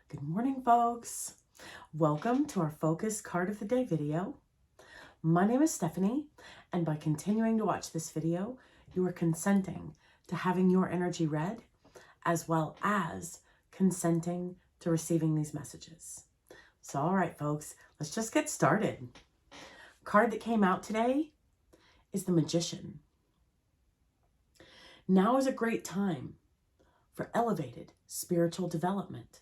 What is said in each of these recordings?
Good morning, folks. Welcome to our Focus Card of the Day video. My name is Stephanie, and by continuing to watch this video, you are consenting to having your energy read, as well as consenting to receiving these messages. So, all right, folks, let's just get started. Card that came out today is the Magician. Now is a great time for elevated spiritual development.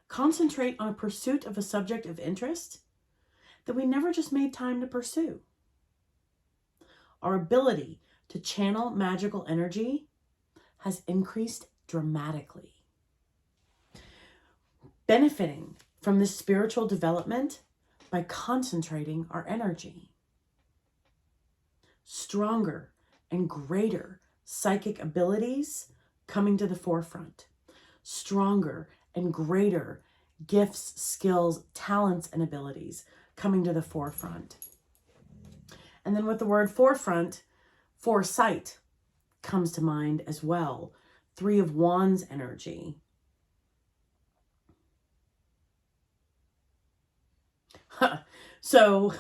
Concentrate on a pursuit of a subject of interest that we never just made time to pursue. Our ability to channel magical energy has increased dramatically. Benefiting from this spiritual development by concentrating our energy. Stronger and greater psychic abilities coming to the forefront. Stronger and greater gifts, skills, talents, and abilities coming to the forefront. And then with the word forefront, foresight comes to mind as well. 3 of Wands energy. So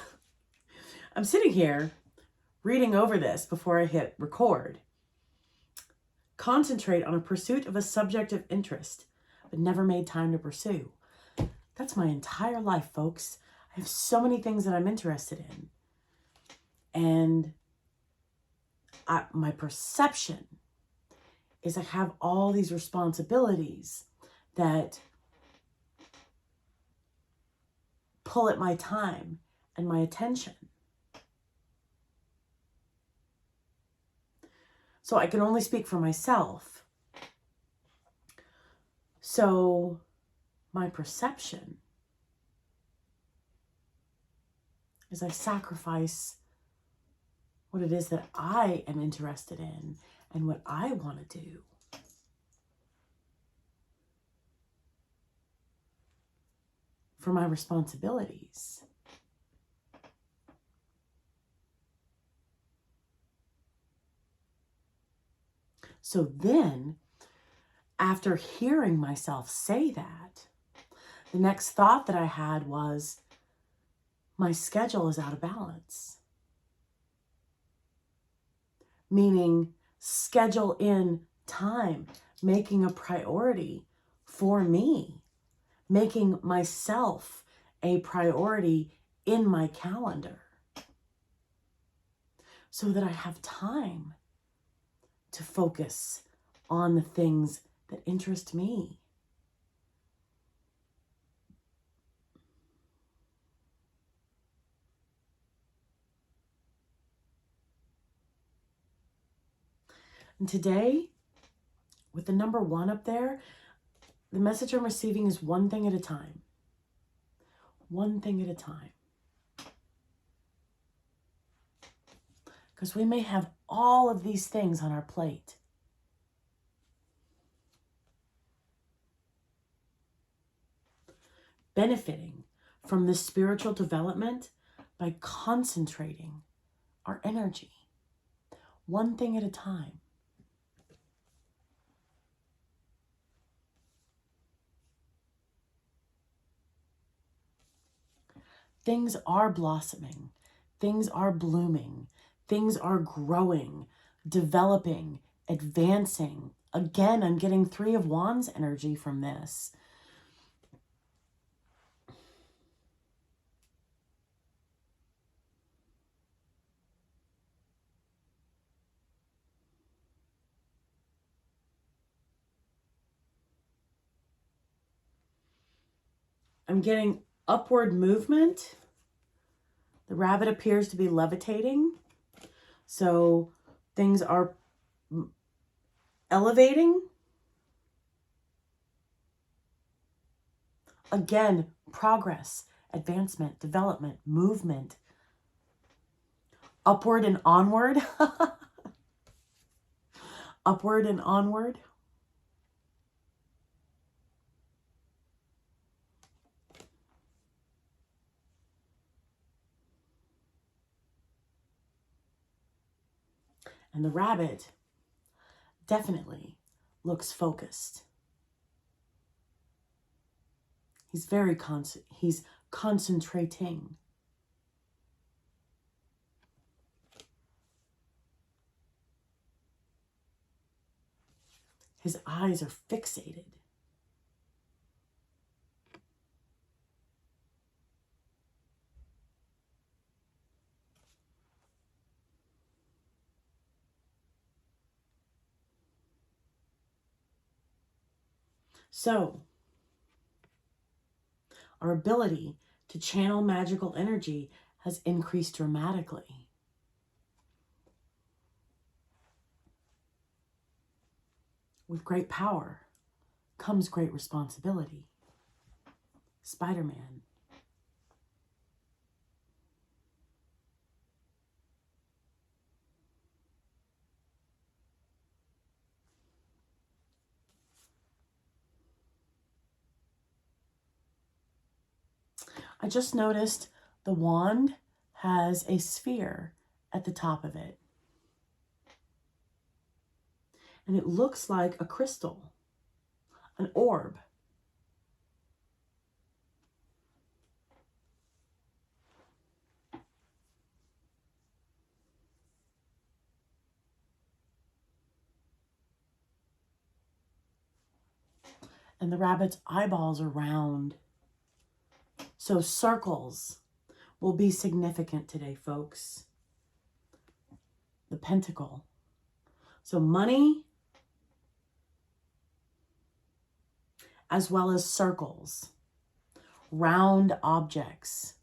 I'm sitting here reading over this before I hit record. Concentrate on a pursuit of a subject of interest, but never made time to pursue. That's my entire life, folks. I have so many things that I'm interested in. And my perception is I have all these responsibilities that pull at my time and my attention. So I can only speak for myself. So my perception is I sacrifice what it is that I am interested in and what I want to do. For my responsibilities. So then, after hearing myself say that, the next thought that I had was, my schedule is out of balance. Meaning, schedule in time, making a priority for me, making myself a priority in my calendar so that I have time to focus on the things that interest me. And today, with the number 1 up there, the message I'm receiving is one thing at a time. One thing at a time. Because we may have all of these things on our plate. Benefiting from this spiritual development by concentrating our energy. One thing at a time. Things are blossoming. Things are blooming. Things are growing, developing, advancing. Again, I'm getting 3 of Wands energy from this. I'm getting upward movement. The rabbit appears to be levitating. So things are elevating. Again, progress, advancement, development, movement. Upward and onward. Upward and onward. And the rabbit definitely looks focused. He's he's concentrating. His eyes are fixated. So, our ability to channel magical energy has increased dramatically. With great power comes great responsibility. Spider-Man. I just noticed the wand has a sphere at the top of it. And it looks like a crystal, an orb. And the rabbit's eyeballs are round. So circles will be significant today, folks. The pentacle. So money, as well as circles, round objects.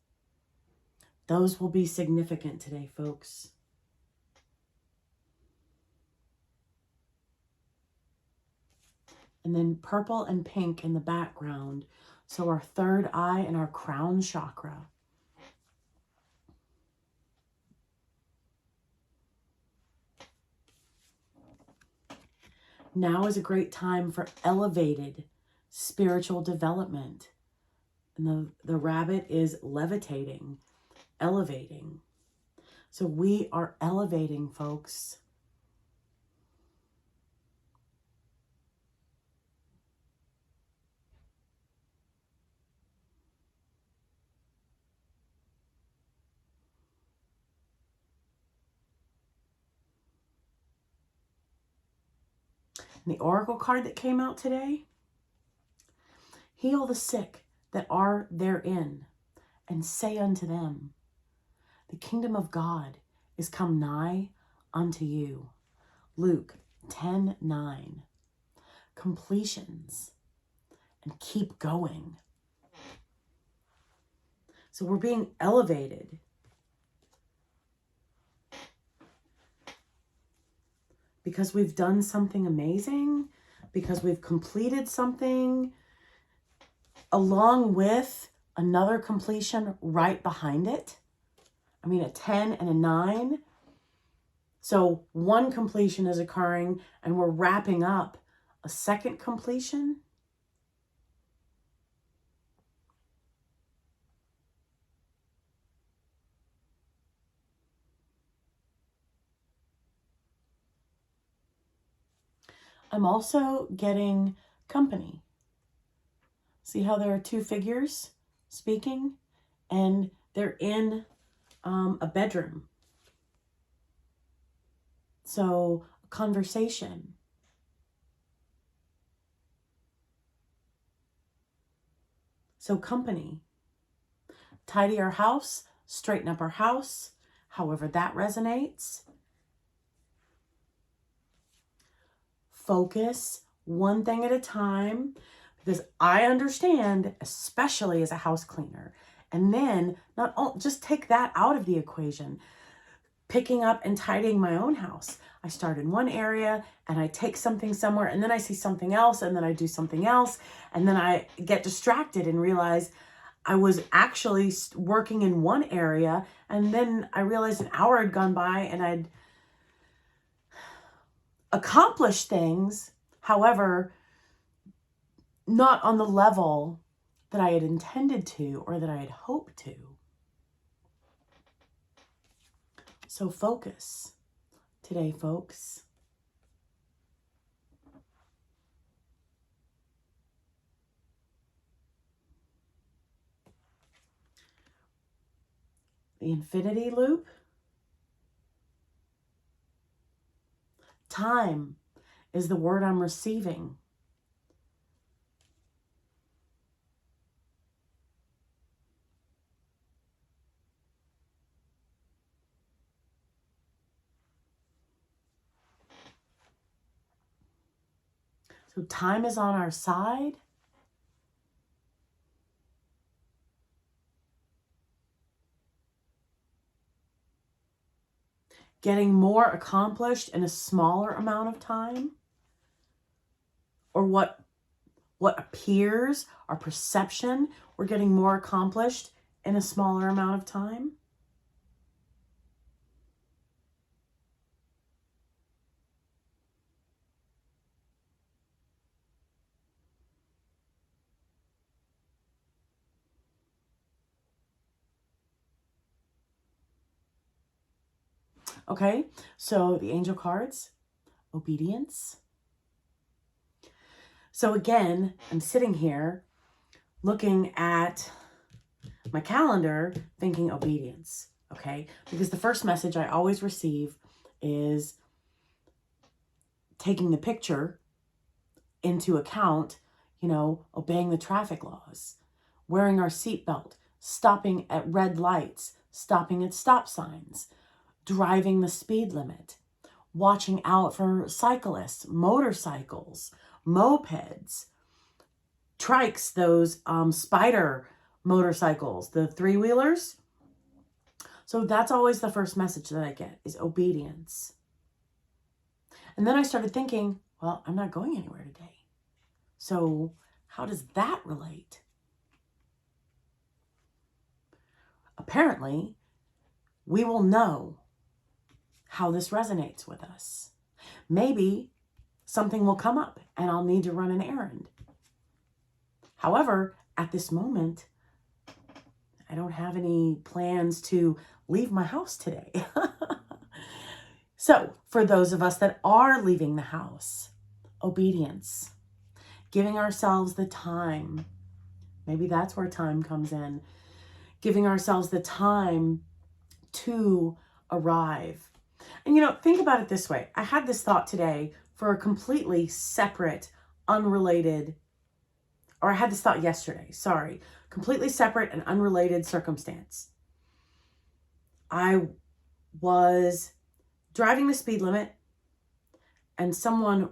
Those will be significant today, folks. And then purple and pink in the background. So our third eye and our crown chakra. Now is a great time for elevated spiritual development. And the rabbit is levitating, elevating. So we are elevating, folks. And the oracle card that came out today, heal the sick that are therein, and say unto them, the kingdom of God is come nigh unto you. Luke 10:9. Completions, and keep going. So we're being elevated. Because we've done something amazing, because we've completed something, along with another completion right behind it. I mean, a 10 and a 9. So one completion is occurring and we're wrapping up a second completion. I'm also getting company. See how there are two figures speaking? And they're in a bedroom. So, a conversation. So, company. Tidy our house, straighten up our house, however that resonates. Focus one thing at a time, because I understand, especially as a house cleaner. And then just take that out of the equation. Picking up and tidying my own house. I start in one area and I take something somewhere and then I see something else and then I do something else. And then I get distracted and realize I was actually working in one area. And then I realized an hour had gone by and I'd accomplished things. However, not on the level that I had intended to or that I had hoped to. So focus today, folks. the infinity loop. Time is the word I'm receiving. So time is on our side. Getting more accomplished in a smaller amount of time. Or what appears, our perception, we're getting more accomplished in a smaller amount of time. Okay, so the angel cards, obedience. So again, I'm sitting here looking at my calendar thinking obedience, okay? Because the first message I always receive is taking the picture into account, obeying the traffic laws, wearing our seatbelt, stopping at red lights, stopping at stop signs, driving the speed limit, watching out for cyclists, motorcycles, mopeds, trikes, those spider motorcycles, the three-wheelers. So that's always the first message that I get is obedience. And then I started thinking, well, I'm not going anywhere today. So how does that relate? Apparently, we will know how this resonates with us. Maybe something will come up and I'll need to run an errand. However, at this moment, I don't have any plans to leave my house today. So for those of us that are leaving the house, obedience, giving ourselves the time, maybe that's where time comes in, giving ourselves the time to arrive. And think about it this way. I had this thought today for a completely separate, unrelated, or I had this thought yesterday, sorry, completely separate and unrelated circumstance. I was driving the speed limit and I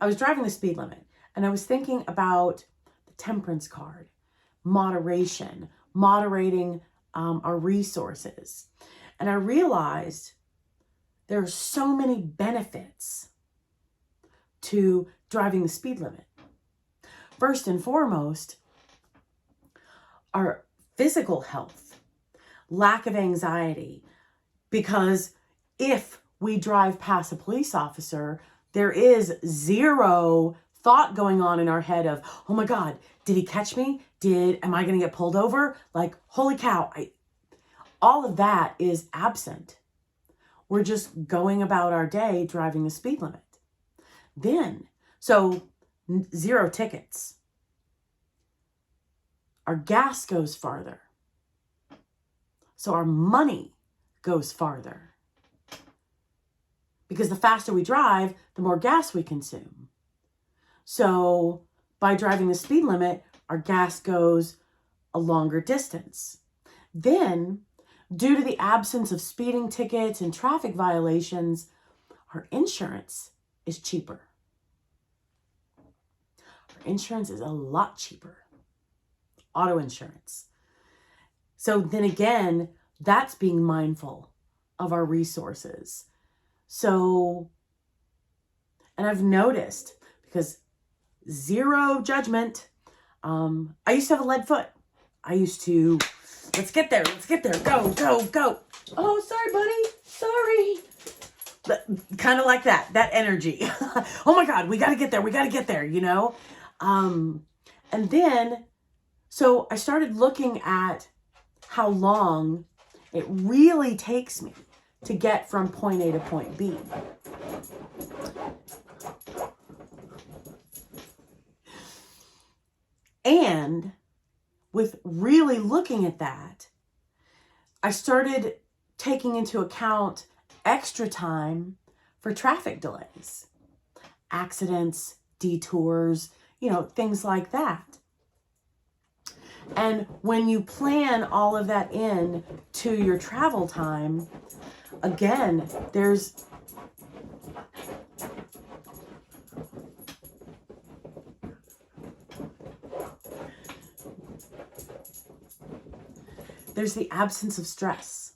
was driving the speed limit and I was thinking about the temperance card, moderation, moderating our resources. And I realized there are so many benefits to driving the speed limit. First and foremost, our physical health, lack of anxiety, because if we drive past a police officer, there is zero thought going on in our head of, oh my God, did he catch me? Am I going to get pulled over? Like, holy cow, all of that is absent. We're just going about our day driving the speed limit. So 0 tickets. Our gas goes farther. So our money goes farther. Because the faster we drive, the more gas we consume. So by driving the speed limit, our gas goes a longer distance. Then, due to the absence of speeding tickets and traffic violations, our insurance is cheaper. Our insurance is a lot cheaper. Auto insurance. So then again, that's being mindful of our resources. So, and I've noticed, because zero judgment, I used to have a lead foot. I used to, let's get there, go. Oh, sorry, buddy, sorry. Kind of like that energy. Oh my God, we got to get there, And then, so I started looking at how long it really takes me to get from point A to point B. And with really looking at that, I started taking into account extra time for traffic delays, accidents, detours, things like that. And when you plan all of that in to your travel time, again, there's the absence of stress.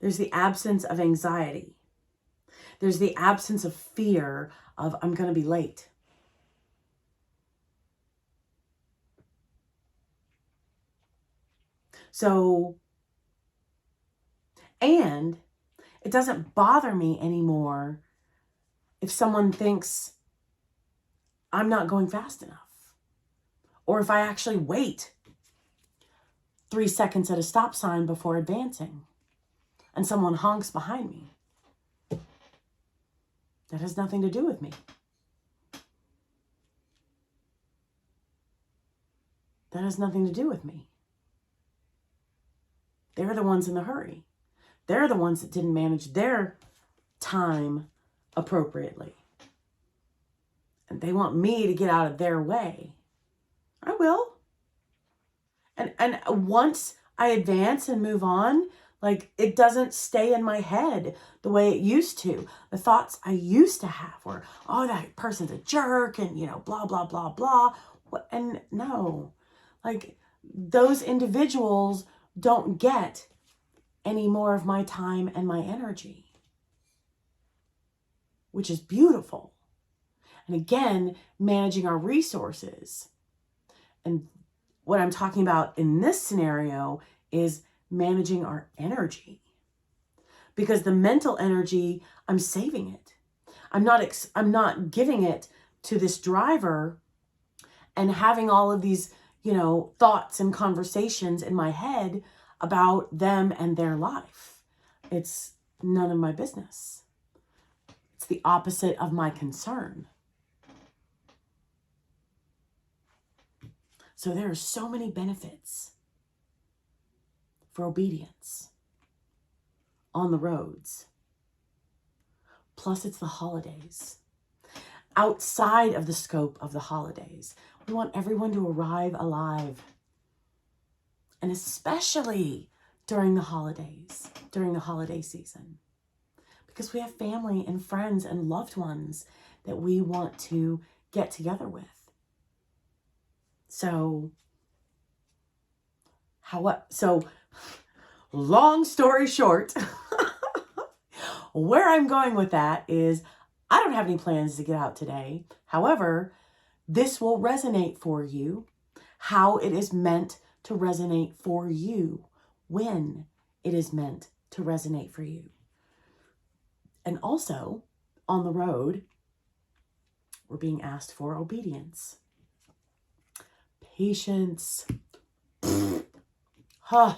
There's the absence of anxiety. There's the absence of fear of, I'm going to be late. So, and it doesn't bother me anymore if someone thinks I'm not going fast enough, or if I actually wait 3 seconds at a stop sign before advancing and someone honks behind me. That has nothing to do with me. That has nothing to do with me. They're the ones in the hurry. They're the ones that didn't manage their time appropriately. And they want me to get out of their way. I will. And once I advance and move on, like, it doesn't stay in my head the way it used to. The thoughts I used to have were, oh, that person's a jerk and, blah, blah, blah, blah. And no, like, those individuals don't get any more of my time and my energy, which is beautiful. And again, managing our resources. And what I'm talking about in this scenario is managing our energy, because the mental energy, I'm saving it. I'm not giving it to this driver and having all of these, thoughts and conversations in my head about them and their life. It's none of my business. It's the opposite of my concern. So there are so many benefits for obedience on the roads. Plus, it's the holidays. Outside of the scope of the holidays, we want everyone to arrive alive. And especially during the holidays, during the holiday season. Because we have family and friends and loved ones that we want to get together with. So long story short, where I'm going with that is I don't have any plans to get out today. However, this will resonate for you how it is meant to resonate for you when it is meant to resonate for you. And also, on the road, we're being asked for obedience. Patience. Huh.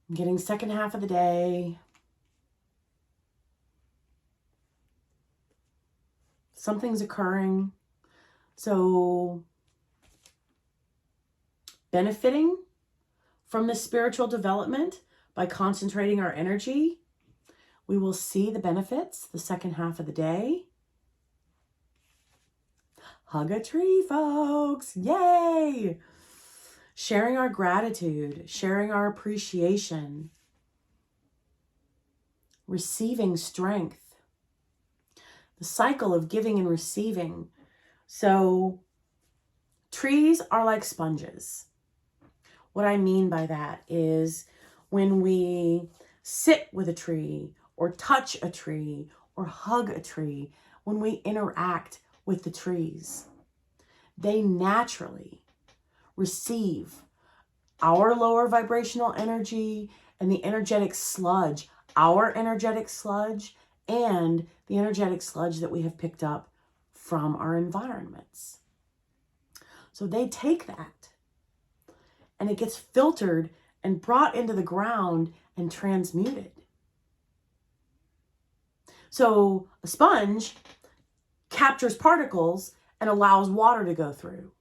I'm getting second half of the day. Something's occurring. So, benefiting from the spiritual development by concentrating our energy, we will see the benefits the second half of the day. Hug a tree, folks. Yay! Sharing our gratitude, sharing our appreciation, receiving strength, the cycle of giving and receiving. So, trees are like sponges. What I mean by that is when we sit with a tree or touch a tree or hug a tree, when we interact with the trees, they naturally receive our lower vibrational energy and the energetic sludge, our energetic sludge, and the energetic sludge that we have picked up from our environments. So they take that and it gets filtered and brought into the ground and transmuted. So a sponge captures particles and allows water to go through.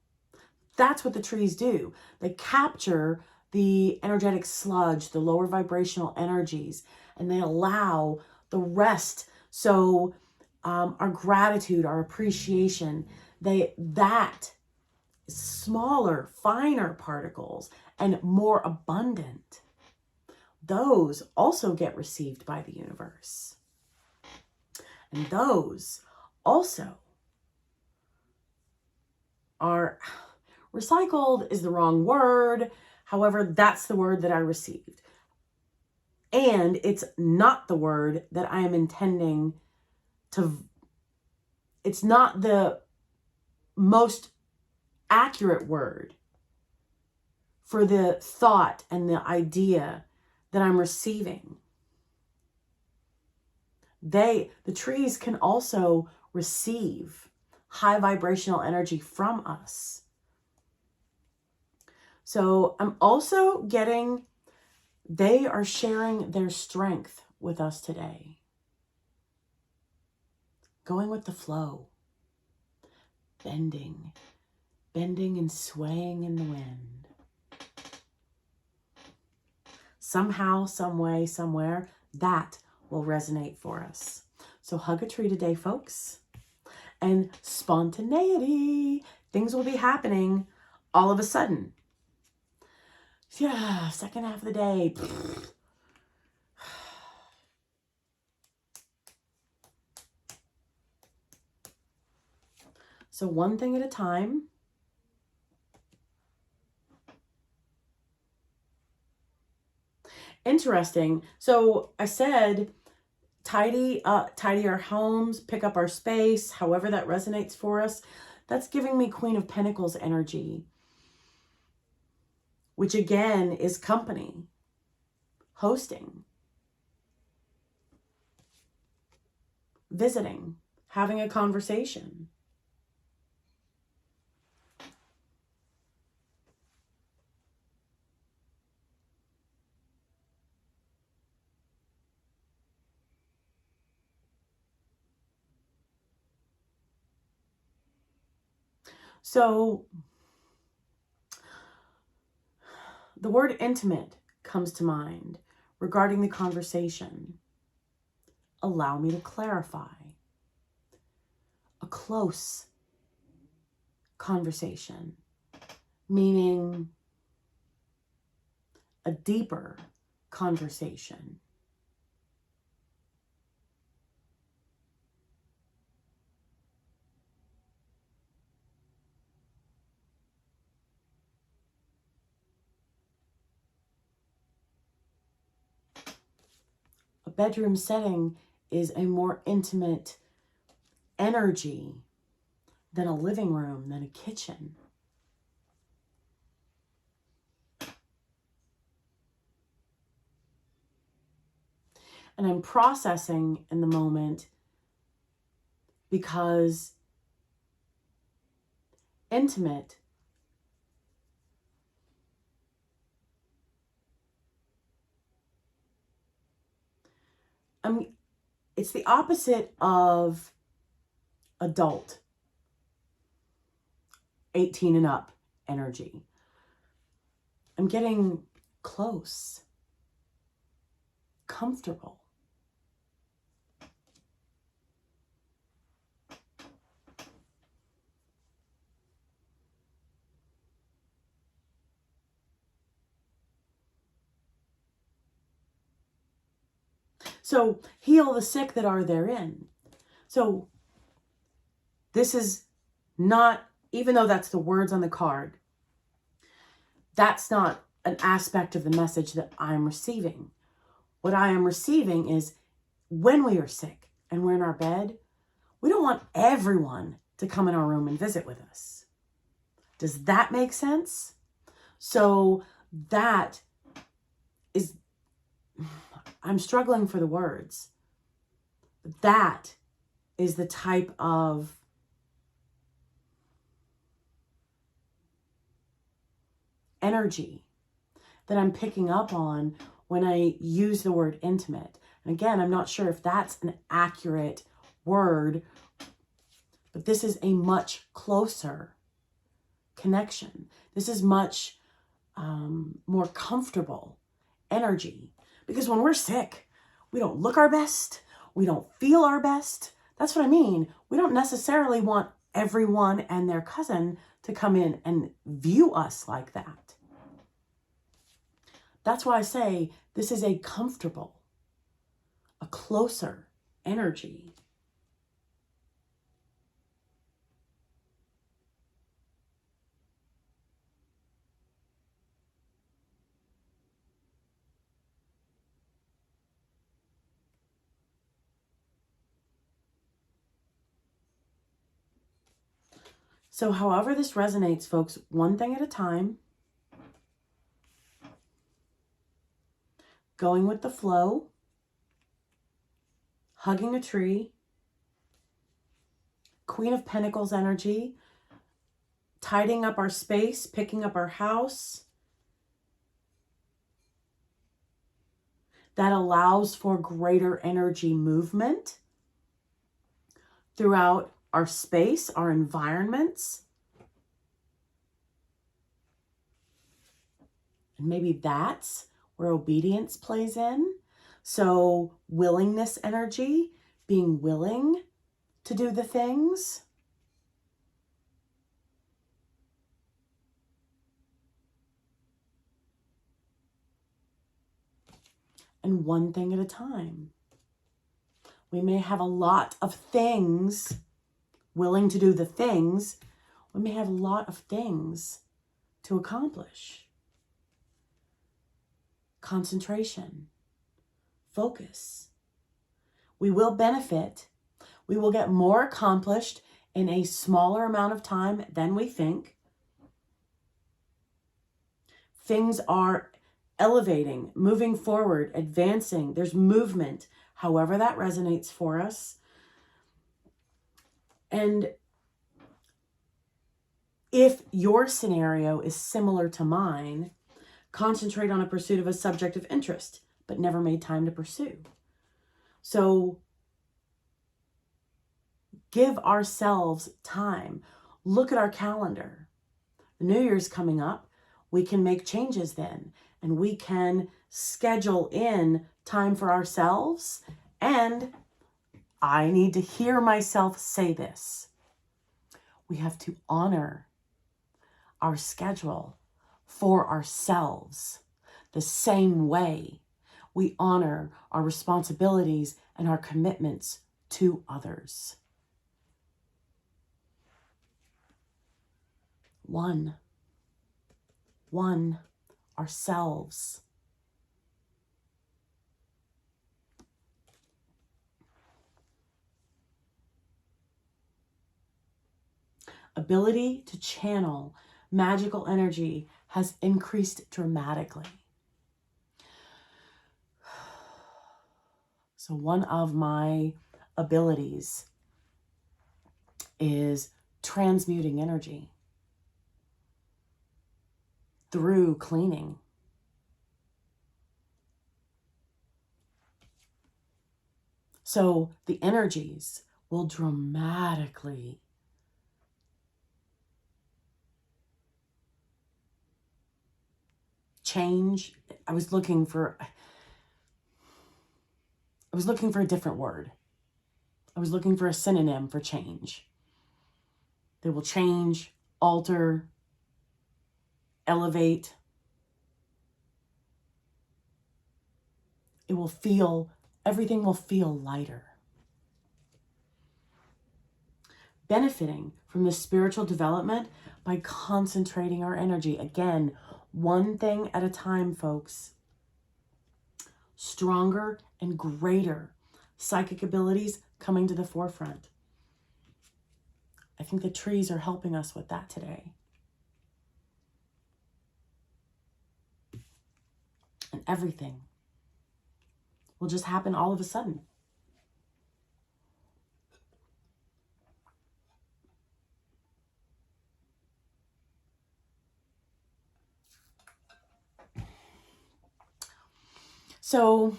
That's what the trees do. They capture the energetic sludge, the lower vibrational energies, and they allow the rest. So our gratitude, our appreciation, that smaller, finer particles and more abundant, those also get received by the universe. And those also are recycled is the wrong word. However, that's the word that I received. And it's not the word that I am intending to, it's not the most accurate word for the thought and the idea that I'm receiving. The trees can also receive high vibrational energy from us. So I'm also getting, they are sharing their strength with us today. Going with the flow. Bending and swaying in the wind. Somehow, some way, somewhere, that will resonate for us. So hug a tree today, folks. And spontaneity. Things will be happening all of a sudden. Yeah, second half of the day. So one thing at a time. Interesting. So I said, tidy our homes, pick up our space, however that resonates for us. That's giving me Queen of Pentacles energy, which again is company, hosting, visiting, having a conversation. So the word intimate comes to mind regarding the conversation. Allow me to clarify. A close conversation, meaning a deeper conversation. A bedroom setting is a more intimate energy than a living room, than a kitchen. And I'm processing in the moment because intimate it's the opposite of adult, 18 and up energy. I'm getting close, comfortable. So heal the sick that are therein. So this is not, even though that's the words on the card, that's not an aspect of the message that I'm receiving. What I am receiving is when we are sick and we're in our bed, we don't want everyone to come in our room and visit with us. Does that make sense? So that is, I'm struggling for the words. That is the type of energy that I'm picking up on when I use the word intimate. And again, I'm not sure if that's an accurate word, but this is a much closer connection. This is much more comfortable energy. Because when we're sick, we don't look our best. We don't feel our best. That's what I mean. We don't necessarily want everyone and their cousin to come in and view us like that. That's why I say this is a comfortable, a closer energy. So however this resonates, folks, one thing at a time, going with the flow, hugging a tree, Queen of Pentacles energy, tidying up our space, picking up our house. That allows for greater energy movement throughout our space, our environments. And maybe that's where obedience plays in. So willingness energy, being willing to do the things. And one thing at a time. We may have a lot of things, willing to do the things. We may have a lot of things to accomplish. Concentration, focus. We will benefit. We will get more accomplished in a smaller amount of time than we think. Things are elevating, moving forward, advancing. There's movement, however that resonates for us. And if your scenario is similar to mine, concentrate on a pursuit of a subject of interest, but never made time to pursue. So give ourselves time. Look at our calendar. The New Year's coming up. We can make changes then, and we can schedule in time for ourselves. And I need to hear myself say this. We have to honor our schedule for ourselves the same way we honor our responsibilities and our commitments to others. One, ourselves. Ability to channel magical energy has increased dramatically. So one of my abilities is transmuting energy through cleaning. So the energies will dramatically change. I was looking for a different word. I was looking for a synonym for change. They will change, alter, elevate. Everything will feel lighter. Benefiting from this spiritual development by concentrating our energy. Again, one thing at a time, folks. Stronger and greater psychic abilities coming to the forefront. I think the trees are helping us with that today. And everything will just happen all of a sudden. So,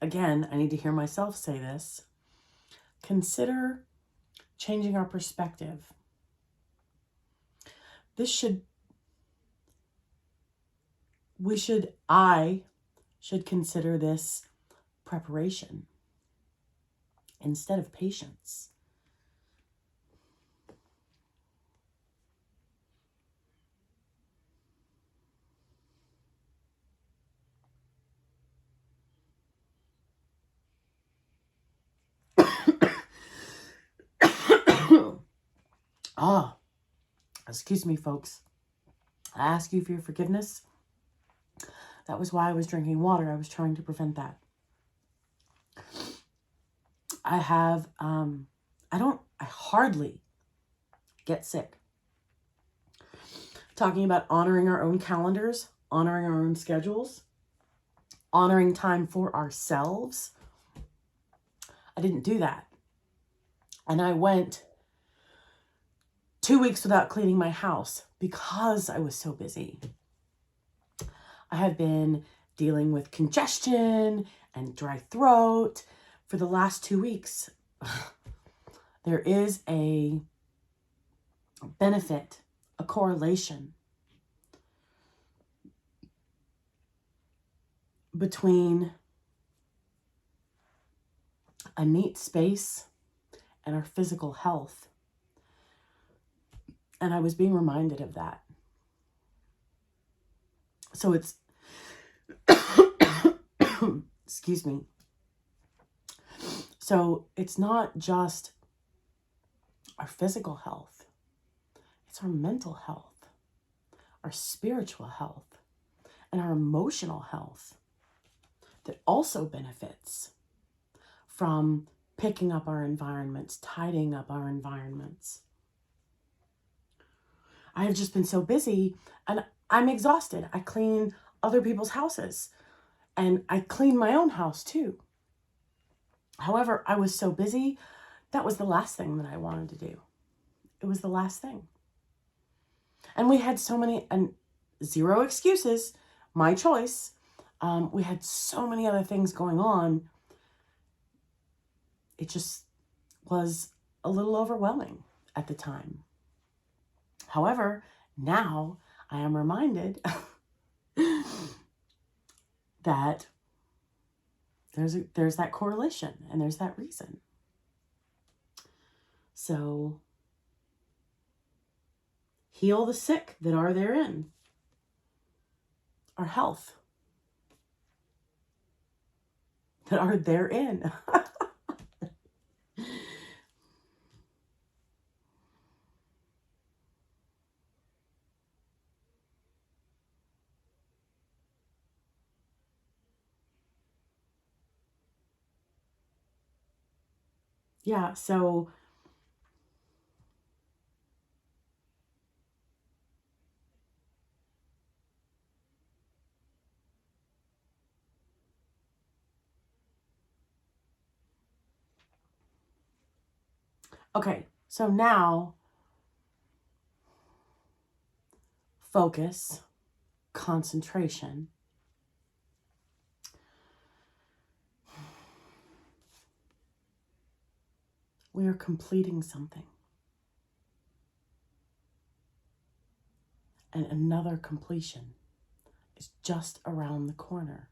again, I need to hear myself say this. Consider changing our perspective. I should consider this preparation instead of patience. Excuse me, folks. I ask you for your forgiveness. That was why I was drinking water. I was trying to prevent that. I hardly get sick. Talking about honoring our own calendars, honoring our own schedules, honoring time for ourselves. I didn't do that. And I went 2 weeks without cleaning my house because I was so busy. I have been dealing with congestion and dry throat for the last 2 weeks. There is a benefit, a correlation between a neat space and our physical health. And I was being reminded of that. So it's, excuse me. So it's not just our physical health. It's our mental health, our spiritual health, and our emotional health that also benefits from picking up our environments, tidying up our environments. I have just been so busy and I'm exhausted. I clean other people's houses and I clean my own house too. However, I was so busy, that was the last thing that I wanted to do. It was the last thing. And we had so many, and zero excuses, my choice. We had so many other things going on. It just was a little overwhelming at the time. However, now I am reminded that there's that correlation and there's that reason. So heal the sick that are therein. Our health that are therein. Yeah, so okay, so now focus, concentration. We are completing something. And another completion is just around the corner.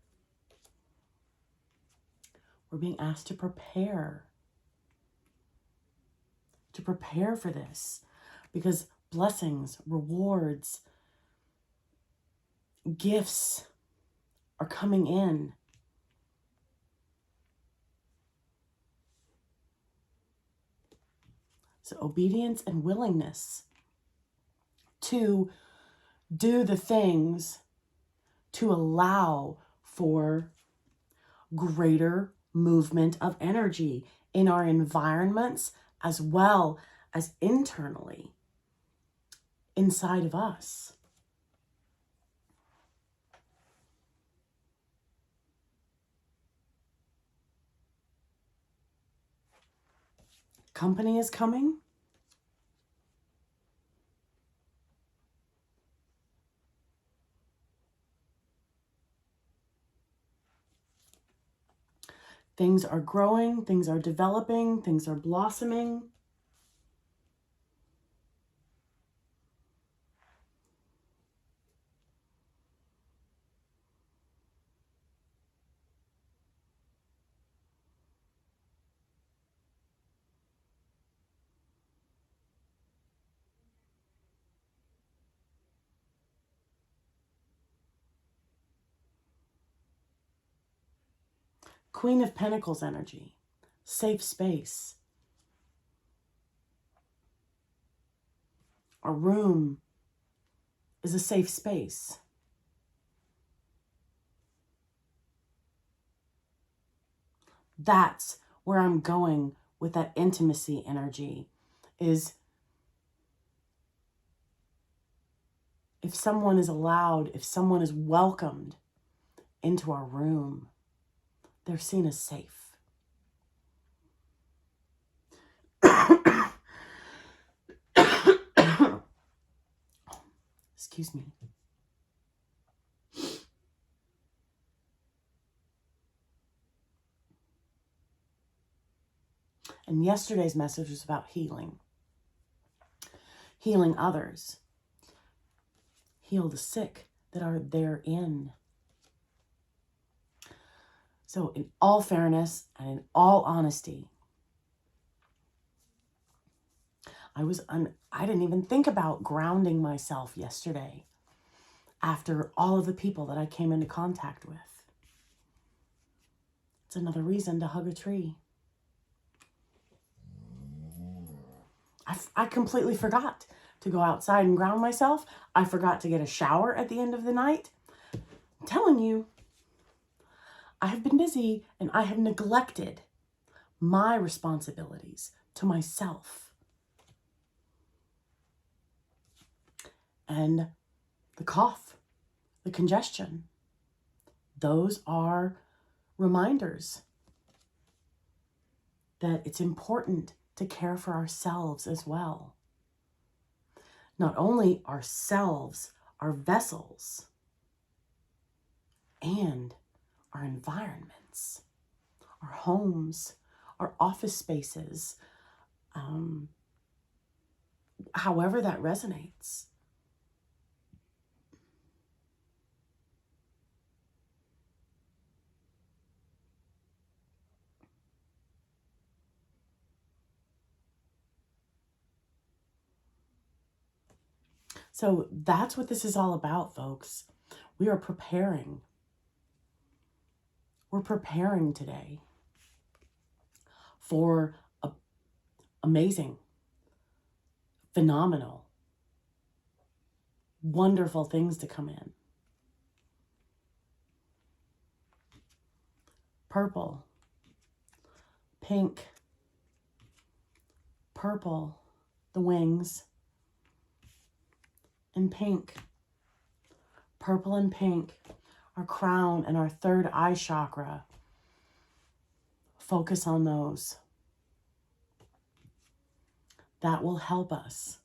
We're being asked to prepare for this, because blessings, rewards, gifts are coming in. So obedience and willingness to do the things to allow for greater movement of energy in our environments as well as internally inside of us. Company is coming. Things are growing, things are developing, things are blossoming. Queen of Pentacles energy, safe space. Our room is a safe space. That's where I'm going with that intimacy energy, is if someone is allowed, if someone is welcomed into our room, they're seen as safe. Excuse me. And yesterday's message was about healing. Healing others. Heal the sick that are therein. So in all fairness and in all honesty, I didn't even think about grounding myself yesterday after all of the people that I came into contact with. It's another reason to hug a tree. I completely forgot to go outside and ground myself. I forgot to get a shower at the end of the night. I'm telling you, I have been busy and I have neglected my responsibilities to myself. And the cough, the congestion, those are reminders that it's important to care for ourselves as well. Not only ourselves, our vessels, and our environments, our homes, our office spaces, however that resonates. So that's what this is all about, folks. We are preparing. We're preparing today for amazing, phenomenal, wonderful things to come in. Purple, pink, purple, the wings, and pink. Purple and pink, our crown and our third eye chakra. Focus on those. That will help us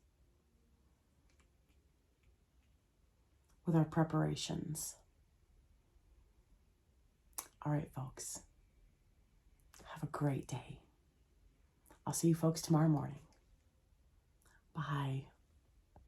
with our preparations. All right, folks. Have a great day. I'll see you folks tomorrow morning. Bye.